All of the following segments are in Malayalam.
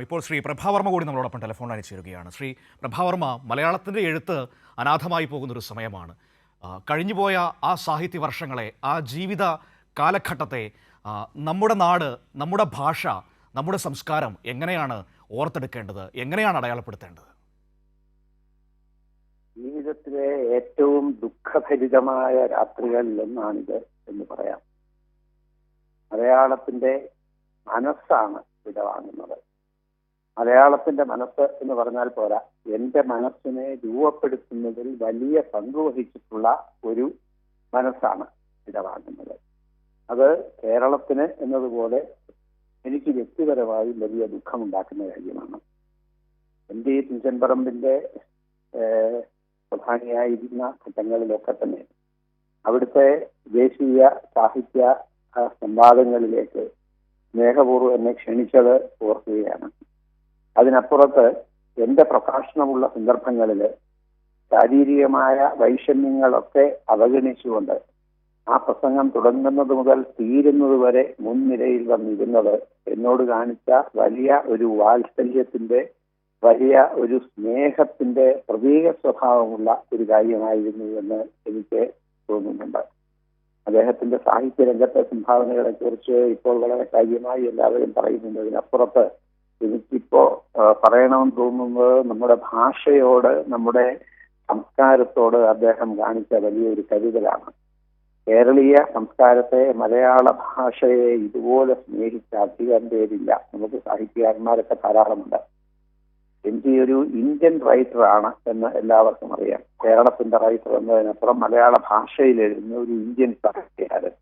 ഇപ്പോൾ ശ്രീ പ്രഭാവർമ്മ കൂടി നമ്മളോടൊപ്പം ടെലിഫോൺ അയച്ചിരിക്കുകയാണ്. ശ്രീ പ്രഭാവർമ്മ, മലയാളത്തിൻ്റെ എഴുത്ത് അനാഥമായി പോകുന്നൊരു സമയമാണ്. കഴിഞ്ഞുപോയ ആ സാഹിത്യ വർഷങ്ങളെ, ആ ജീവിത കാലഘട്ടത്തെ നമ്മുടെ നാട്, നമ്മുടെ ഭാഷ, നമ്മുടെ സംസ്കാരം എങ്ങനെയാണ് ഓർത്തെടുക്കേണ്ടത്, എങ്ങനെയാണ് അടയാളപ്പെടുത്തേണ്ടത്? ജീവിതത്തിലെ ഏറ്റവും ദുഃഖഭരിതമായ രാത്രികളിലൊന്നാണിത് എന്ന് പറയാം. മലയാളത്തിന്റെ മനസ്സാണ് വിടവാങ്ങുന്നത്. മലയാളത്തിന്റെ മനസ്സ് എന്ന് പറഞ്ഞാൽ പോരാ, എന്റെ മനസ്സിനെ രൂപപ്പെടുത്തുന്നതിൽ വലിയ പങ്കുവഹിച്ചിട്ടുള്ള ഒരു മനസ്സാണ് വിടവാങ്ങുന്നത്. അത് കേരളത്തിന് എന്നതുപോലെ എനിക്ക് വ്യക്തിപരമായി വലിയ ദുഃഖമുണ്ടാക്കുന്ന കാര്യമാണ്. എന്റെ ഈ തുഞ്ചൻപറമ്പിന്റെ പ്രധാനിയായിരുന്ന ഘട്ടങ്ങളിലൊക്കെ തന്നെ അവിടുത്തെ ദേശീയ സാഹിത്യ സംവാദങ്ങളിലേക്ക് സ്നേഹപൂർവ്വം എന്നെ ക്ഷണിച്ചത് ഓർക്കുകയാണ്. അതിനപ്പുറത്ത് എന്റെ പ്രഭാഷണമുള്ള സന്ദർഭങ്ങളിൽ ശാരീരികമായ വൈഷമ്യങ്ങളൊക്കെ അവഗണിച്ചുകൊണ്ട് ആ പ്രസംഗം തുടങ്ങുന്നത് മുതൽ തീരുന്നത് വരെ മുൻനിരയിൽ വന്നിരുന്നത് എന്നോട് കാണിച്ച വലിയ ഒരു വാത്സല്യത്തിന്റെ, വലിയ ഒരു സ്നേഹത്തിന്റെ പ്രതീക സ്വഭാവമുള്ള ഒരു കാര്യമായിരുന്നു എന്ന് എനിക്ക് തോന്നുന്നുണ്ട്. അദ്ദേഹത്തിന്റെ സാഹിത്യ രംഗത്തെ സംഭാവനകളെ കുറിച്ച് ഇപ്പോൾ വളരെ കാര്യമായി എല്ലാവരും പറയുന്നുണ്ട്. അതിനപ്പുറത്ത് എനിക്കിപ്പോ പറയണമെന്ന് തോന്നുന്നത് നമ്മുടെ ഭാഷയോട്, നമ്മുടെ സംസ്കാരത്തോട് അദ്ദേഹം കാണിച്ച വലിയൊരു കരുതലാണ്. കേരളീയ സംസ്കാരത്തെ, മലയാള ഭാഷയെ ഇതുപോലെ സ്നേഹിച്ച അധികം പേരില്ല. നമുക്ക് സാഹിത്യകാരന്മാരൊക്കെ ധാരാളമുണ്ട്. എം.ജി. ഒരു ഇന്ത്യൻ റൈറ്ററാണ് എന്ന് എല്ലാവർക്കും അറിയാം. കേരളത്തിന്റെ റൈറ്റർ എന്നതിനപ്പുറം മലയാള ഭാഷയിൽ എഴുതുന്ന ഒരു ഇന്ത്യൻ സാഹിത്യകാരൻ,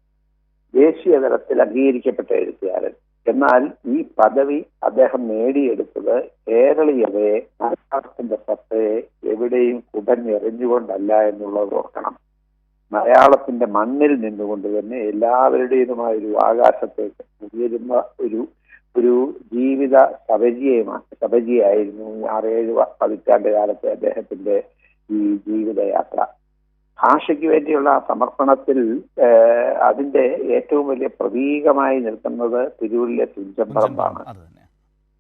ദേശീയ തലത്തിൽ അംഗീകരിക്കപ്പെട്ട എഴുത്തുകാരൻ. എന്നാൽ ഈ പദവി അദ്ദേഹം നേടിയെടുത്തത് കേരളീയതയെ, മലയാളത്തിന്റെ സത്തയെ എവിടെയും കുടഞ്ഞെറിഞ്ഞുകൊണ്ടല്ല എന്നുള്ളത് ഓർക്കണം. മലയാളത്തിന്റെ മണ്ണിൽ നിന്നുകൊണ്ട് തന്നെ എല്ലാവരുടേതുമായ ഒരു ആകാശത്തേക്ക് ഉയരുന്ന ഒരു ജീവിത സബജിയായിരുന്നു 6-7 പതിറ്റാണ്ട് കാലത്തെ അദ്ദേഹത്തിന്റെ ഈ ജീവിതയാത്ര. ഭാഷയ്ക്ക് വേണ്ടിയുള്ള സമർപ്പണത്തിൽ അതിന്റെ ഏറ്റവും വലിയ പ്രതീകമായി നിൽക്കുന്നത് തിരൂരിലെ തുഞ്ചൻപറമ്പാണ്.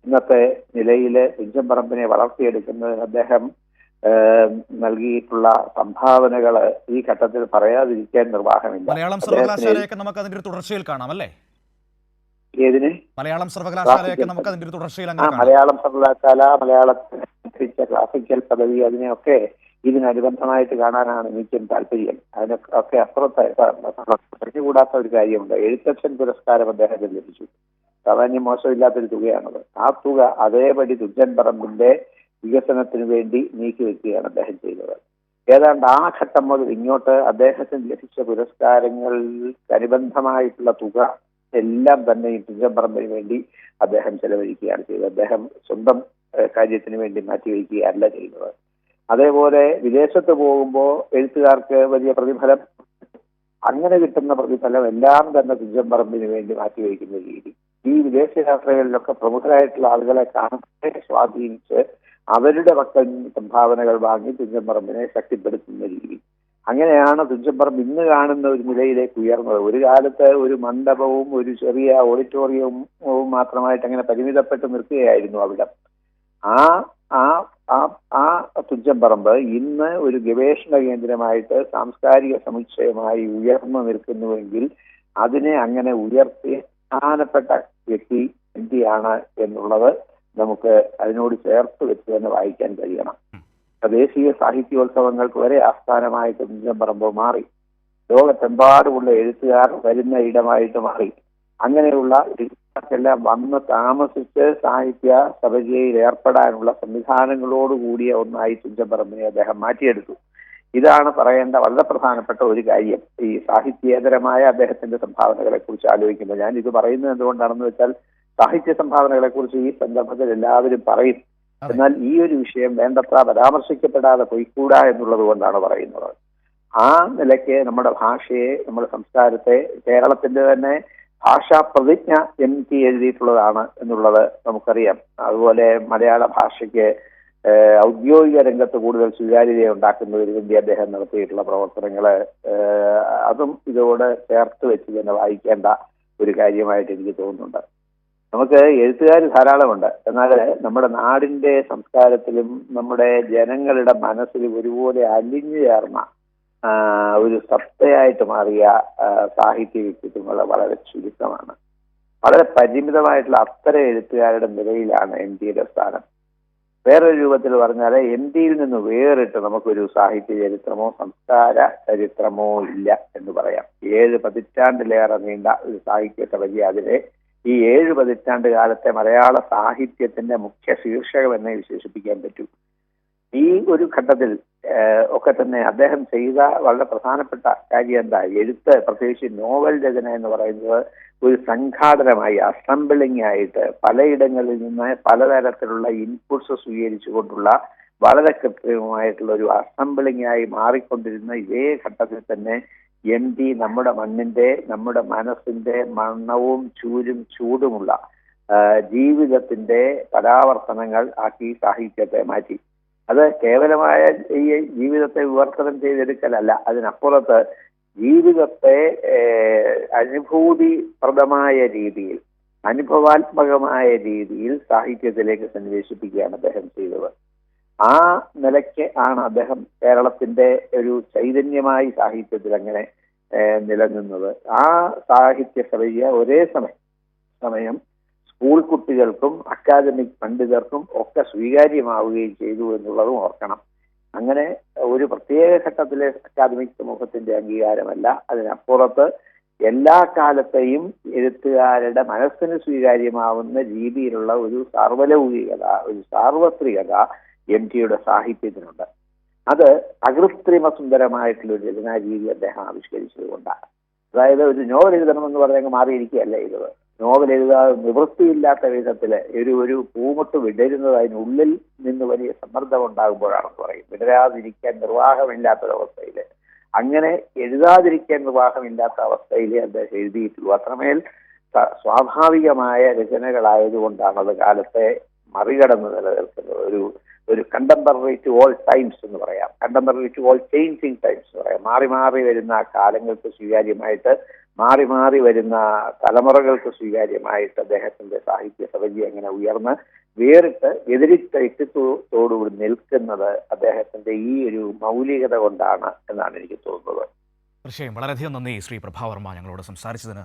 ഇന്നത്തെ നിലയിലെ തുഞ്ചൻപറമ്പിനെ വളർത്തിയെടുക്കുന്നതിന് അദ്ദേഹം നൽകിയിട്ടുള്ള സംഭാവനകൾ ഈ ഘട്ടത്തിൽ പറയാതിരിക്കാൻ നിർവാഹമില്ല. മലയാളം സർവകലാശാലയൊക്കെ നമുക്ക് അതിന്റെ തുടർച്ചയിൽ കാണാം അല്ലേ? ഏതിന്? മലയാളം സർവകലാശാലയൊക്കെ നമുക്ക് അതിന്റെ തുടർച്ചയിൽ മലയാളം സർവകലാശാല, മലയാളത്തിൽ ക്ലാസിക്കൽ പദവി, അതിനെയൊക്കെ ഇതിനനുബന്ധമായിട്ട് കാണാനാണ് എനിക്കും താല്പര്യം. അതിനൊക്കെ അപ്പുറത്ത് പറഞ്ഞുകൂടാത്ത ഒരു കാര്യമുണ്ട്. എഴുത്തച്ഛൻ പുരസ്കാരം അദ്ദേഹത്തിന് ലഭിച്ചു. സാമാന്യം മോശമില്ലാത്തൊരു തുകയാണത്. ആ തുക അതേപടി തുഞ്ചൻപറമ്പിന്റെ വികസനത്തിന് വേണ്ടി നീക്കിവെക്കുകയാണ് അദ്ദേഹം ചെയ്തത്. ഏതാണ്ട് ആ ഘട്ടം മുതൽ ഇങ്ങോട്ട് അദ്ദേഹത്തിന് ലഭിച്ച പുരസ്കാരങ്ങൾക്ക് അനുബന്ധമായിട്ടുള്ള തുക എല്ലാം തന്നെ ഈ തുഞ്ചൻപറമ്പിന് വേണ്ടി അദ്ദേഹം ചെലവഴിക്കുകയാണ് ചെയ്തത്. അദ്ദേഹം സ്വന്തം കാര്യത്തിന് വേണ്ടി മാറ്റിവെക്കുകയല്ല ചെയ്യുന്നത്. അതേപോലെ വിദേശത്ത് പോകുമ്പോൾ എഴുത്തുകാർക്ക് വലിയ പ്രതിഫലം, അങ്ങനെ കിട്ടുന്ന പ്രതിഫലം എല്ലാം തന്നെ തുഞ്ചൻപറമ്പിന് വേണ്ടി മാറ്റിവെക്കുന്ന രീതി, ഈ വിദേശ യാത്രകളിലൊക്കെ പ്രമുഖരായിട്ടുള്ള ആളുകളെ കാണാതെ സ്വാധീനിച്ച് അവരുടെ മക്കളിൽ നിന്ന് സംഭാവനകൾ വാങ്ങി തുഞ്ചൻപറമ്പിനെ ശക്തിപ്പെടുത്തുന്ന രീതി, അങ്ങനെയാണ് തുഞ്ചൻപറമ്പ് ഇന്ന് കാണുന്ന ഒരു നിലയിലേക്ക് ഉയർന്നത്. ഒരു കാലത്ത് ഒരു മണ്ഡപവും ഒരു ചെറിയ ഓഡിറ്റോറിയവും മാത്രമായിട്ട് അങ്ങനെ പരിമിതപ്പെട്ട് നിൽക്കുകയായിരുന്നു അവിടെ. ആ തുഞ്ചൻപറമ്പ് ഇന്ന് ഒരു ഗവേഷണ കേന്ദ്രമായിട്ട് സാംസ്കാരിക സമുച്ചയമായി ഉയർന്നു നിൽക്കുന്നുവെങ്കിൽ അതിനെ അങ്ങനെ ഉയർത്തിയ പ്രധാനപ്പെട്ട വ്യക്തി എം.ടി. എന്നുള്ളത് നമുക്ക് അതിനോട് ചേർത്ത് വെച്ച് തന്നെ വായിക്കാൻ കഴിയണം. ദേശീയ സാഹിത്യോത്സവങ്ങൾക്ക് വരെ ആസ്ഥാനമായിട്ട് തുഞ്ചൻപറമ്പ് മാറി. ലോകത്തെമ്പാടുമുള്ള എഴുത്തുകാർ വരുന്ന ഇടമായിട്ട് മാറി. അങ്ങനെയുള്ള എഴുത്തുകാർക്കെല്ലാം വന്ന് താമസിച്ച് സാഹിത്യ സഭയിൽ ഏർപ്പെടാനുള്ള സംവിധാനങ്ങളോടുകൂടിയ ഒന്നായി തുഞ്ചൻപറമ്പിനെ അദ്ദേഹം മാറ്റിയെടുത്തു. ഇതാണ് പറയേണ്ട വളരെ പ്രധാനപ്പെട്ട ഒരു കാര്യം. ഈ സാഹിത്യേതരമായ അദ്ദേഹത്തിന്റെ സംഭാവനകളെ കുറിച്ച് ആലോചിക്കുമ്പോൾ ഞാൻ ഇത് പറയുന്നത് എന്തുകൊണ്ടാണെന്ന് വെച്ചാൽ, സാഹിത്യ സംഭാവനകളെ കുറിച്ച് ഈ സന്ദർഭത്തിൽ എല്ലാവരും പറയും. എന്നാൽ ഈ ഒരു വിഷയം വേണ്ടത്ര പരാമർശിക്കപ്പെടാതെ പോയിക്കൂടാ എന്നുള്ളത് കൊണ്ടാണ് പറയുന്നത്. ആ നിലയ്ക്ക് നമ്മുടെ ഭാഷയെ, നമ്മുടെ സംസ്കാരത്തെ, കേരളത്തിന്റെ തന്നെ ഭാഷാ പ്രതിജ്ഞ എം.ടി. എഴുതിയിട്ടുള്ളതാണ് എന്നുള്ളത് നമുക്കറിയാം. അതുപോലെ മലയാള ഭാഷയ്ക്ക് ഔദ്യോഗിക രംഗത്ത് കൂടുതൽ സ്വീകാര്യത ഉണ്ടാക്കുന്നതിന് വേണ്ടി അദ്ദേഹം നടത്തിയിട്ടുള്ള പ്രവർത്തനങ്ങള് അതും ഇതോട് ചേർത്ത് വെച്ച് തന്നെ വായിക്കേണ്ട ഒരു കാര്യമായിട്ട് എനിക്ക് തോന്നുന്നുണ്ട്. നമുക്ക് എഴുത്തുകാർ ധാരാളമുണ്ട്. എന്നാൽ നമ്മുടെ നാടിന്റെ സംസ്കാരത്തിലും നമ്മുടെ ജനങ്ങളുടെ മനസ്സിലും ഒരുപോലെ അലിഞ്ഞു ചേർന്ന ഒരു സത്തയായിട്ട് മാറിയ സാഹിത്യ വ്യക്തിത്വങ്ങൾ വളരെ ചുരുക്കമാണ്. വളരെ പരിമിതമായിട്ടുള്ള അത്തരം എഴുത്തുകാരുടെ നിലയിലാണ് എം ടിയുടെ സ്ഥാനം. വേറൊരു രൂപത്തിൽ പറഞ്ഞാൽ എം ടിയിൽ നിന്ന് വേറിട്ട് നമുക്കൊരു സാഹിത്യ ചരിത്രമോ സംസ്കാര ചരിത്രമോ ഇല്ല എന്ന് പറയാം. 7 പതിറ്റാണ്ടിലേറെ നീണ്ട ഒരു സാഹിത്യ അതിലെ ഈ 7 പതിറ്റാണ്ട് കാലത്തെ മലയാള സാഹിത്യത്തിന്റെ മുഖ്യ ശീർഷകം എന്നേ വിശേഷിപ്പിക്കാൻ പറ്റൂ. ഈ ഒരു ഘട്ടത്തിൽ ഒക്കെ തന്നെ അദ്ദേഹം ചെയ്ത വളരെ പ്രധാനപ്പെട്ട കാര്യം എന്താ, എഴുത്ത്, പ്രത്യേകിച്ച് നോവൽ രചന എന്ന് പറയുന്നത് ഒരു സംഘാടനമായി, അസംബിളിംഗ് ആയിട്ട് പലയിടങ്ങളിൽ നിന്ന് പലതരത്തിലുള്ള ഇൻപുട്സ് സ്വീകരിച്ചുകൊണ്ടുള്ള വളരെ കൃത്രിമമായിട്ടുള്ള ഒരു അസംബിളിംഗ് ആയി മാറിക്കൊണ്ടിരുന്ന ഇതേ ഘട്ടത്തിൽ തന്നെ എം ടി നമ്മുടെ മണ്ണിന്റെ, നമ്മുടെ മനസ്സിന്റെ മണ്ണവും ചൂടുമുള്ള ജീവിതത്തിന്റെ പരാവർത്തനങ്ങൾ ആക്കി സാഹിത്യത്തെ മാറ്റി. അത് കേവലമായ ഈ ജീവിതത്തെ വിവർത്തനം ചെയ്തെടുക്കലല്ല, അതിനപ്പുറത്ത് ജീവിതത്തെ അനുഭൂതിപ്രദമായ രീതിയിൽ, അനുഭവാത്മകമായ രീതിയിൽ സാഹിത്യത്തിലേക്ക് സന്നിവേശിപ്പിക്കുകയാണ് അദ്ദേഹം ചെയ്തത്. ആ നിലയ്ക്ക് ആണ് അദ്ദേഹം കേരളത്തിന്റെ ഒരു ചൈതന്യമായി സാഹിത്യത്തിൽ അങ്ങനെ നിലനിന്നത്. ആ സാഹിത്യ സഭയെ ഒരേ സമയം സ്കൂൾ കുട്ടികൾക്കും അക്കാദമിക് പണ്ഡിതർക്കും ഒക്കെ സ്വീകാര്യമാവുകയും ചെയ്തു എന്നുള്ളതും ഓർക്കണം. അങ്ങനെ ഒരു പ്രത്യേക ഘട്ടത്തിലെ അക്കാദമിക് സമൂഹത്തിന്റെ അംഗീകാരമല്ല, അതിനപ്പുറത്ത് എല്ലാ കാലത്തെയും എഴുത്തുകാരുടെ മനസ്സിന് സ്വീകാര്യമാവുന്ന രീതിയിലുള്ള ഒരു സാർവലൗകികത, ഒരു സാർവത്രികത എം ടിയുടെ സാഹിത്യത്തിനുണ്ട്. അത് അകൃത്രിമ സുന്ദരമായിട്ടുള്ള ഒരു രചനാ രീതി അദ്ദേഹം ആവിഷ്കരിച്ചതുകൊണ്ടാണ്. അതായത് ഒരു നോവൽ എഴുതണമെന്ന് പറഞ്ഞങ്ങ് മാറിയിരിക്കുകയല്ല ചെയ്തത്. നോവൽ എഴുതാതെ നിവൃത്തിയില്ലാത്ത വിധത്തില് ഒരു പൂമുട്ട് വിടരുന്നത് അതിനുള്ളിൽ നിന്ന് വലിയ സമ്മർദ്ദം ഉണ്ടാകുമ്പോഴാണെന്ന് പറയും. വിടരാതിരിക്കാൻ നിർവാഹമില്ലാത്തൊരവസ്ഥയില്, അങ്ങനെ എഴുതാതിരിക്കാൻ നിർവാഹമില്ലാത്ത അവസ്ഥയിലേ അദ്ദേഹം എഴുതിയിട്ടുള്ളൂ. അത്രമേൽ സ്വാഭാവികമായ രചനകളായതുകൊണ്ടാണ് അത് കാലത്തെ മറികടന്ന് നിലനിൽക്കുന്നത്. ഒരു കണ്ടംപററി ടു ഓൾ ടൈംസ് എന്ന് പറയാം, contemporary to all changing times എന്ന് പറയാം. മാറി മാറി വരുന്ന കാലങ്ങൾക്ക് സ്വീകാര്യമായിട്ട്, മാറി മാറി വരുന്ന തലമുറകൾക്ക് സ്വീകാര്യമായിട്ട് അദ്ദേഹത്തിന്റെ സാഹിത്യ സഭജി അങ്ങനെ ഉയർന്ന് വേറിട്ട് എതിരിട്ട വ്യക്തിത്വത്തോടുകൂടി നിൽക്കുന്നത് അദ്ദേഹത്തിന്റെ ഈ ഒരു മൗലികത കൊണ്ടാണ് എന്നാണ് എനിക്ക് തോന്നുന്നത്. തീർച്ചയായും വളരെയധികം നന്ദി ശ്രീ പ്രഭാവർമ്മ ഞങ്ങളോട് സംസാരിച്ചതിന്.